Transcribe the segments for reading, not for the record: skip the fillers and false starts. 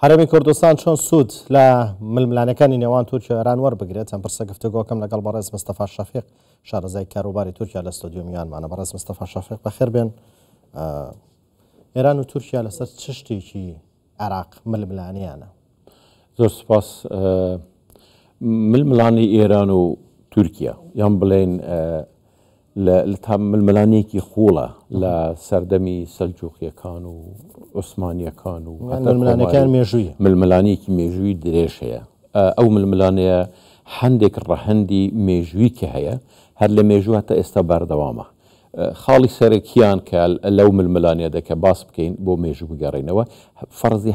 هەرێمی کوردستان چۆن سوود لە ململانەکانی نێوان تورکیا و ئێران وەربگرێت چەند پرسە گفتوگۆکەم لەگەڵ بەڕێز مستەفا شەفیق شارەزای کاروباری تورکیا لە ستۆدیۆ میوانمانە. بەڕێز مستەفا شەفیق بەخێر بێن. ئێران و تورکیا لەسەر چ شتێکی عێراق ململانەیانە؟ زۆر سپاس. ململانی ئێران و تورکیا یان بڵێن لە ململانەیەکی خوڵە لە سەردەمی سەلجوقیەکان و عوسمانیەکان و ململانەکان مێژوویە، ململانەیەکی مێژووی درێژ هەیە. ئەو ململانەیە هەندێک ڕەهەندی مێژوویکە هەیە، هەر لە مێژوو هەتا ئێستا بەردەوامە. خاڵی سەرەکیان کە لەو ململانەیە دەکە باس بکەین بۆ مێژوو بگەڕێنەوە، فەرزی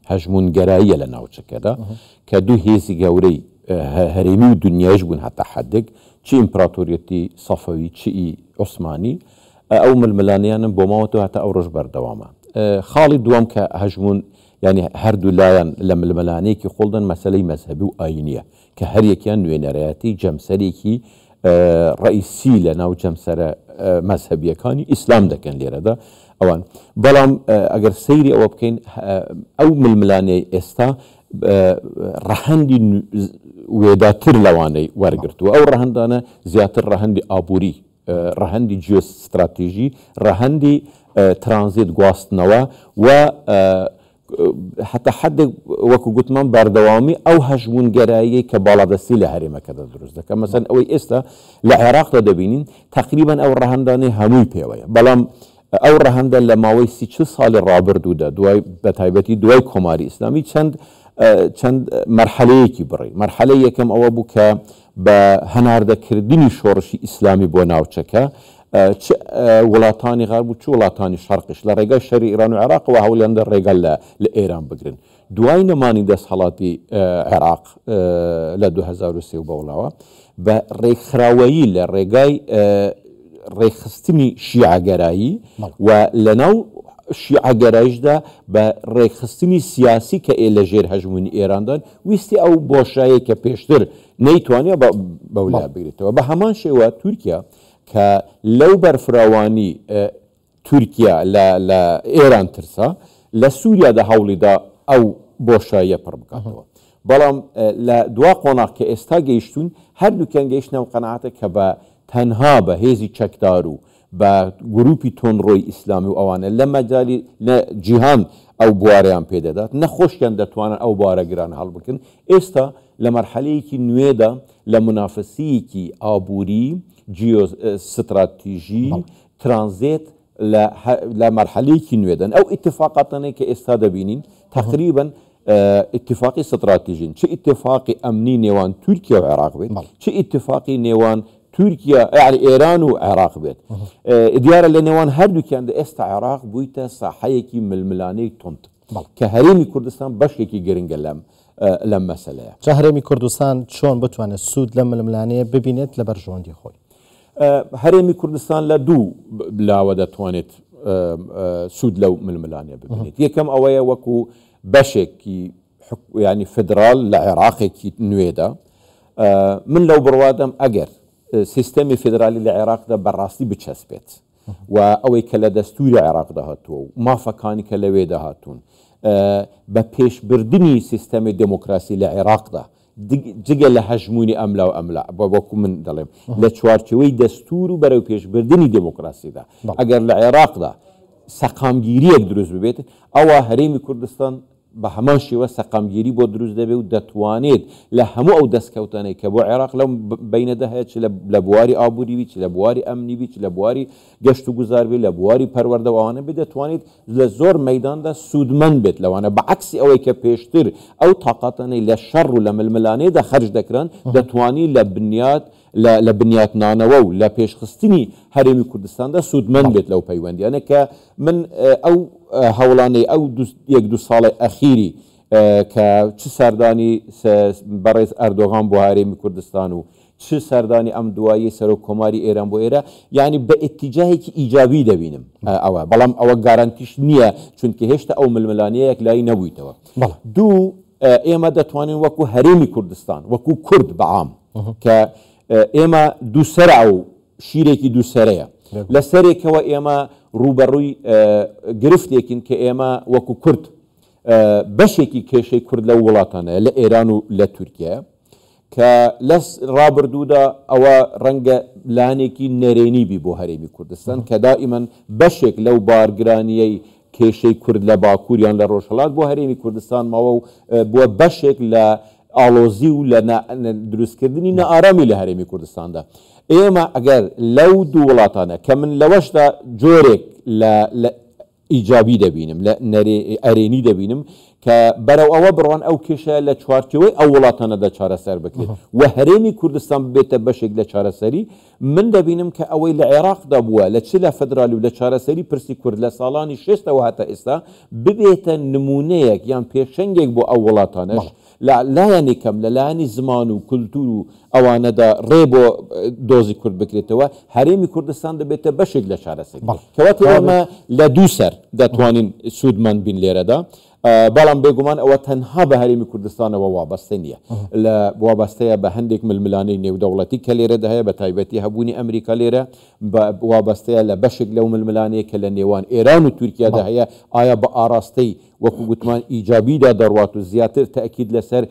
هەژمونگەراییە لە ناوچەکەدا کە دوو هێزی گەورەی هەرێمی و دنیایش بوون هەتا حەدێک، چی ئیمپراتۆریەتی سەفەوی چی عوسمانی. ئەو ململانیانم بۆ ماوەتەوە هەتا ئەو ڕۆژ بەردەوامە. خاڵی دووەم کە هەژمون ینی هەردوو لایەن لە ململانەیەکی خۆڵدن مەسەلەی مەزهەبی و ئاینیە کە هەریەکیان نوێنەرایەتی جەمسەرێکی ڕئیسی لە ناو جەمسەرە مەزهەبیەکانی ئیسلام دەکەن لێرەدا ئەوان. بەڵام ئەگەر سەیری ئەوە بکەین ئەو ململانەی ئێستا ڕەهەندی وێداتر لەوانەی وەرگرتووە. ئەو ڕەهەندانە زیاتر ڕەهەندی ئابووری، ڕەهەندی جیۆستراتیژی، ڕەهەندی ترانزیت گواستنەوە و حتا حدێک وەکو گوتمان بەردەوامی ئەو هەژمونگەراییەی کە باڵادەستی لە هەرێمەکەدا دروست دەکەن. مەسەن ئەوەی ئێستا لە عێراقدا دەبینین تقریبان ئەو ڕەهەندانەی هەمووی پێوەیە، بەڵام ئەو ڕەهەندە لە ماوەی 30 ساڵی ڕابردوودا دوای بەتایبەتی دوای کۆماری ئیسلامی چەند مەرحەلەیەکی بڕی. مەرحەلەی یەکەم ئەوە بوو کە بە هەناردەکردنی شۆڕشی ئیسلامی بۆ ناوچەکە چ وڵاتانی غەرب و چ وڵاتانی شەرقیش لە ڕێگای شەری ئێران و عێراقەوە هەوڵیان دە ڕێگا لە ئێران بگرن. دوای نەمانی دەستهەڵاتی عێراق لە 2003 بەوڵاوە بە ڕێکخراوەیی لە ڕێگای ڕێکخستنی شیعەگەرایی و لەناو شیعەگەراییشدا بە ڕێکخستنی سیاسی کە لە ژێر هەژمونی ئێراندان ویستی ئەو بۆشایە کە پێشتر نەیتوانێت بەولا بگرێتەوە. بە هەمان شێوە تورکیا کە لەو بەرفراوانی تورکیا لە ئێران ترسا لە سووریادا هەوڵیدا ئەو بۆشاییە پڕ بکاتەوە. بەڵام لە دوا قۆناغ کە ئێستا گەیشتون هەردووکیان گەیشتنەوە قەنەعاتە کە بە تەنها بە هێزی چەکدار و بە گروپی تۆنڕۆی ئیسلامی و ئەوانە لە مەجای لە جیهان ئەو بوارەیان پێدەدات، نەخۆشیان دەتوانن ئەو بارە گران هەڵ بکەن. ئێستا لە مەرحەلەیەکی نوێدا لە منافەسیەکی ئابووری، جیۆستراتیژی، ترانزیت لە مەرحەلەیەکی نوێدەن. ئەو ئیتفاقاتانەی کە ئێستا دەبینین تقریبا اتفاقی استراتیژین، چه اتفاقی ئەمنی نێوان تورکیا و عێراق بێت، چه اتفاقی نێوان تورکیا یعنی ئێران و عێراق بێت. دیارە لە نێوان هەردووکیاندا ئێستا عێراق بوویتە ساحەیەکی ململانەی تند کە هەرێمی کوردستان بەشێکی گرنگە لەم مەسەلەیە. چه هەرێمی کوردستان چۆن بتوانێت سوود لە ململانەیە ببینێت لە بەرژەوەندی خۆی؟ هەرێمی کوردستان لە دوو لاوە دەتوانێت سوود لەو ململانەیە ببینێت. یەکەم ئەوەیە وەکو بەشێکی ینی فدرال لە عێراقێکی نوێدا. من لەو بڕوادەم ئەگەر سیستەمی فدرالی لە عێراقدا بەڕاستی بچەسبێت و ئەوەی کە لە دەستوری عێراقدا هاتووە و مافەکانی کە لەوێدا هاتوون بە پێشبردننی سیستەمی دموکراسی لە عێراقدا جگە لە هەژمونی ئەملا و ئەملا بە وەکو من دەڵێم لە چوارچەوەی دەستور و بەرەو پێشبردننی دموکراسیدا ئەگەر لە عێراقدا سەقامگیریەک دروست ببێت ئەوە هەرێمی کوردستان بە هەمان شێوە سەقامگیری بۆ دروست دەبێت و دەتوانێت لە هەموو ئەو دەستکەوتانەی کە بۆ عێراق لەم بینەدا هەیە چ لە بواری ئابووری بی، چ لە بواری ئەمنی بی، چ لە بواری گەشت و گوزار بێت، لە بواری پەروەردە ئەوانە بێت، دەتوانێت لە زۆر مەیداندا سوودمەند بێت لەوانە بەعکسی ئەوەی کە پێشتر ئەو تااقاتانەی لە شەڕ و لە ململانەیەدا خەرج دەکران دەتوانی لە بنیاتنانەوە و لە پێشخستنی هەرێمی کوردستاندا سوودمەند بێت لەو پەیوەندیانە کە من ئەو هەوڵانەی ئەو یەک دو ساڵی ئەخیری کە چ سەردانی بەڕێز ئەردۆغان بۆ هەرێمی کوردستان و چ سەردانی ئەم دوایی سەرۆک کۆماری ئێران بۆ ئێرە یعنی بە ئیتیجاهێکی ئیجابی دەبینم ئەوە، بەڵام ئەوە گارانتیش نییە چونکە هێشتا ئەو ململانەیەک لای نەبوویتەوە. دوو ئێمە دەتوانین وەکو هەرێمی کوردستان وەکو کورد بەعام کە ئێمە دووسەرە ئەو شیرێکی دووسەرەیە لە سەرێکەوە ئێمە ڕوبەڕووی گرفتێکین کە ئێمە وەکو کورد بەشێکی کێشەی کورد لە وڵاتانە لە ئێران و لە تورکیا کە لەس ڕابردوودا ئەوە ڕەنگە لانێکی نەرێنی بی بۆ هەرێمی کوردستان کە دائیمەن بەشێک لەو بارگرانیەی کێشەی کورد لە باکووریان لە ڕۆژهەڵات بۆ هەرێمی کوردستان ماوە و بووە بەشێک لە ئاڵۆزی و لە دروستکردنی نەئارامی لە هەرێمی کوردستاندا. ئێمە ئەگەر لەو دوو وڵاتانە کە من لەوەشدا جۆرێک لە ئیجابی دەبینم لە ئەرێنی دەبینم کە بەرەو ئەوە بڕوان ئەو کێشە لە چوارچەوەی ئەو وڵاتانەدا چارەسەر بکرێت و هەرێمی کوردستان ببێتە بەشێک لە چارەسەری. من دەبینم کە ئەوەی لە عێراقدا بووە لە چ لە فەدرالی و لە چارەسەری پرسی کورد لە ساڵانی 6ەوە هاتە ئێستا ببێتە نمونەیەک یان پێشەنگێک بۆ ئەو وڵاتانش لایەنی کەم لە لایەنی زمان و کولتور و ئەوانەدا ڕێ بۆ دۆزی کورد بکرێتەوە هەرێمی کوردستان دەبێتە بەشێک لە چارەسەری. کەواتە ئێمە لە دوو سەر دەتوانین سوودمەند بین لێرەدا. بەڵام بێگومان ئەوە تەنها بە هەرێمی کوردستانەوە وابەستە نییە لە وابەستەیە بە هەندێک ململانەی نێودەوڵەتی کە لێرەدا هەیە بە تایبەتی هەبوونی ئەمریکا لێرە وابەستەیە لە بەشێک لەو ململانەیە کە لە نێوان ئێران و تورکیادا هەیە ئایا بە ئاراستەی وەکو گوتمان ئیجابیدا دەڕوات و زیاتر تەئکید لەسەر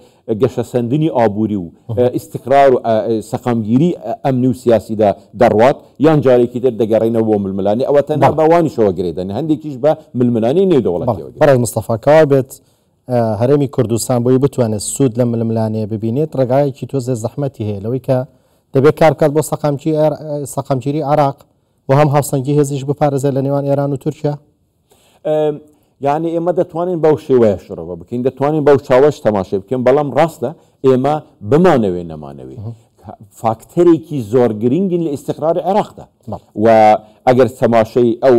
گەشەسەندنی ئابووری و ئیستقرار و سەقامگیری ئەمنی و سیاسیدا دەڕوات یان جارێکی تر دەگەڕێنەوە بۆ ململانی ئەوە تەنها بەوانیشەوە گرێدەن هەندێکیش بە ململانی نێودەوڵەتیەوە. بەڕێز مستەفا بێت هەرێمی کوردستان بۆی بتوانێت سوود لە ململانەیە ببینێت ڕێگایەکی تۆزێ زەحمەتی هەیە لەوەی کە دەبێت کار بکات بۆ سەقامگیری عێراق و هەم هاوسەنگی هێزیش بپارێزێت لە نێوان ئێران و تورکیا. یعنی ئێمە دەتوانین بەو شێوەیە شڕەوە بکەین دەتوانین بەو چاوەش تەماشای بکەین بەڵام ڕاستە ئێمە بمانەوێ نەمانەوێ فاکتەرێکی زۆر گرنگین لە ئیستقراری عێراقدا و ئەگەر تەماشای ئەو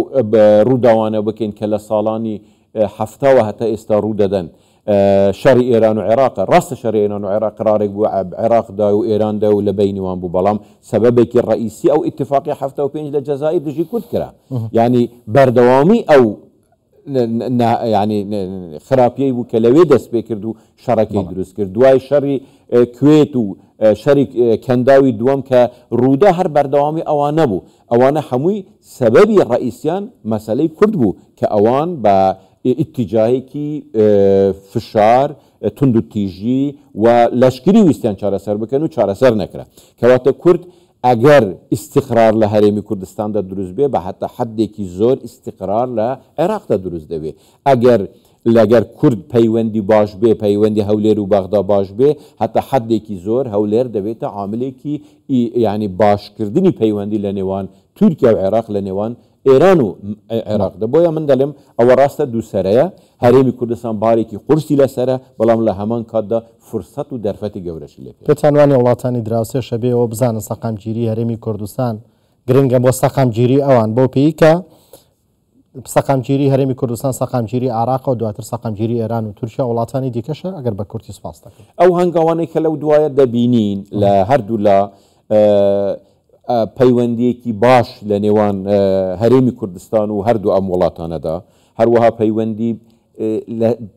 ڕووداوانە بکەین کە لە ساڵانی هەفتاوە هەتا ئێستا ڕوودەدەن شەڕی ئێران و عێراق ڕاستە شەڕی ئێران و عێراق قرارێک بوو عێراقدا و ئێراندا و لە بینیوان بوو بەڵام سەبەبێکی ڕئیسی ئەو ئیتفاقی 75 لە جەزائیر دژی کورد کرا یعنی بەردەوامی ئەو ینی خراپیەی بوو کە لەوێ دەست پێ کرد و شەڕەکەی دروست کرد دوای شەڕی کوێت و شەڕی کەنداوی دووەم کە ڕوودا هەر بەردەوامی ئەوان نەبوو ئەوانە هەمووی سەبەبی ڕئیسیان مەسەلەی کورد بوو کە ئەوان بە ئیتیجاهێکی فشار تند و تیژی و لەشکری ویستیان چارەسەر بکەن و چارەسەر نەکرا کەواتە کورد ئەگەر ئیستقرار لە هەرێمی کوردستاندا دروست بێ بە هەتا حدێکی زۆر ئیستقرار لە عێراقدا دروست دەبێت لەگەر کورد پەیوەندی باش بێ پەیوەندی هەولێر و بەغدا باش بێ هەتا حدێکی زۆر هەولێر دەبێتە عاملێکی ینی باشکردنی پەیوەندی لە نێوان تورکیا و عێراق لە نێوان ئێران و عێراقدا بۆیە من دەڵێم ئەوە ڕاستە دووسەرەیە هەرێمی کوردستان بارێکی قورسی لەسرە بەڵام لە هەمان کاتدا فرسەت و دەرفەتی گەورەشی لێ پێتانوانی وڵاتانی دراوسێشە بێەوە بزانن سەقامگیری هەرێمی کوردستان گرنگە بۆ سەقامگیری ئەوان بۆ پێی کە سەقامگیری هەرێمی کوردستان سەقامگیری عێراق و دواتر سەقامگیری ئێران و تورکیا وڵاتانی دیکەشە ئەگەر بە کورتی سپاس دەکەن ئەو هەنگاوانەی کە لەو دوایە دەبینین لە هەردوو لە پەیوەندیەکی باش لە نێوان هەرێمی کوردستان و هەردوو ئەم وڵاتانەدا هەروەها پەیوەندی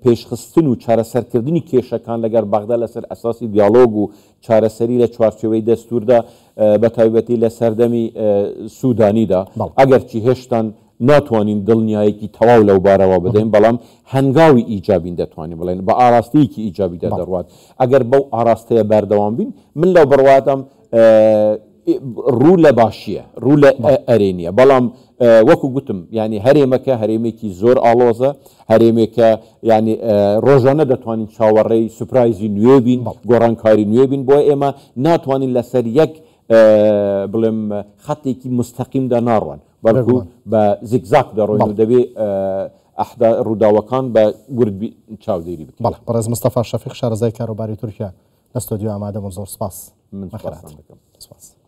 پێشخستن و چارەسەرکردنی کێشەکان لەگەر بەغدا لەسەر ئەساسی دیالۆگ و چارەسەری لە چوارچێوەی دەستوردا بە تایبەتی لە سەردەمی سوودانیدا ئەگەرچی هێشتان ناتوانین دڵنیایەکی تەواو لەو بارەوە بدەین بەڵام هەنگاوی ئیجابین دەتوانین بڵێن بە ئاراستەیەکی ئیجابیدا دەڕوات ئەگەر بەو ئاراستەیە بەردەوام بین من لەو بڕواتم ڕوو لە باشیە ڕوو لە ئەرێنیە بەڵام وەکو گوتم ینی هەرێمەکە هەرێمێکی زۆر ئاڵۆزە هەرێمێکە ینی ڕۆژانە دەتوانین چاوەڕێی سوپرایزی نوێ بین گۆڕانکاری نوێ بین بۆ ئێمە ناتوانین لەسەر یەک بڵێم خەتێکی مستەقیمدا ناڕوان بەڵکو بە زیگزاک دەڕۆین و دەبێ ڕووداوەکان بە گورد چاودێری بکەین. بەڕێز مستەفا شەفیق شارەزای کاروباری تورکیا لە ستۆدیۆ ئامادەم زۆر سپاس. من سپاس دەکەم. سپاس.